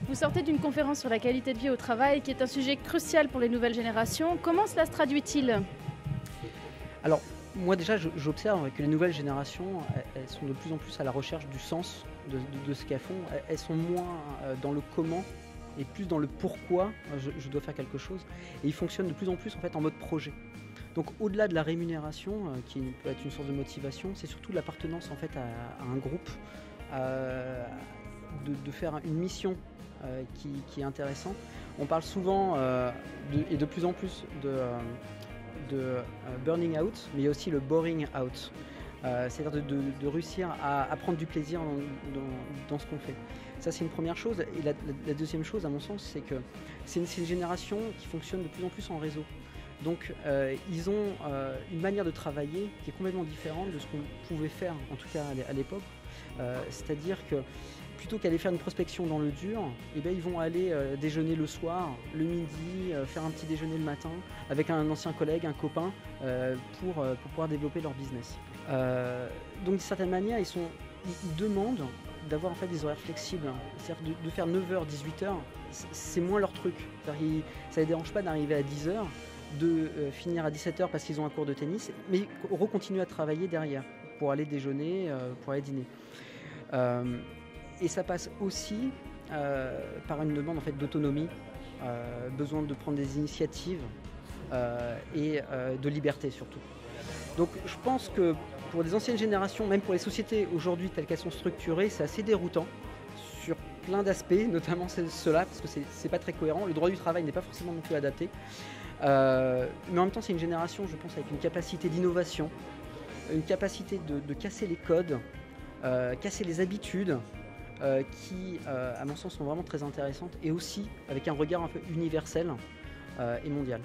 Vous sortez d'une conférence sur la qualité de vie au travail qui est un sujet crucial pour les nouvelles générations. Comment cela se traduit-il? Alors, moi déjà, j'observe que les nouvelles générations, elles sont de plus en plus à la recherche du sens de ce qu'elles font. Elles sont moins dans le comment et plus dans le pourquoi je dois faire quelque chose. Et ils fonctionnent de plus en plus en fait en mode projet. Donc au-delà de la rémunération, qui peut être une source de motivation, c'est surtout l'appartenance en fait à un groupe, de faire une mission qui est intéressante. On parle souvent et de plus en plus de burning out, mais il y a aussi le boring out. C'est-à-dire de réussir à prendre du plaisir dans ce qu'on fait. Ça, c'est une première chose. Et la deuxième chose, à mon sens, c'est que c'est une génération qui fonctionne de plus en plus en réseau. Donc, ils ont une manière de travailler qui est complètement différente de ce qu'on pouvait faire, en tout cas à l'époque. C'est-à-dire que plutôt qu'aller faire une prospection dans le dur, eh bien, ils vont aller déjeuner le soir, le midi, faire un petit déjeuner le matin avec un ancien collègue, un copain, pour pouvoir développer leur business. Donc d'une certaine manière, ils demandent d'avoir en fait des horaires flexibles. C'est-à-dire de faire 9h, 18h, c'est moins leur truc. Ça ne les dérange pas d'arriver à 10h, de finir à 17h parce qu'ils ont un cours de tennis, mais recontinuer à travailler derrière pour aller déjeuner, pour aller dîner. Et ça passe aussi par une demande en fait, d'autonomie, besoin de prendre des initiatives et de liberté surtout. Donc je pense que pour les anciennes générations, même pour les sociétés aujourd'hui telles qu'elles sont structurées, c'est assez déroutant sur plein d'aspects, notamment cela, parce que c'est pas très cohérent. Le droit du travail n'est pas forcément non plus adapté. Mais en même temps, c'est une génération, je pense, avec une capacité d'innovation, une capacité de casser les codes, casser les habitudes, qui, à mon sens, sont vraiment très intéressantes, et aussi avec un regard un peu universel et mondial.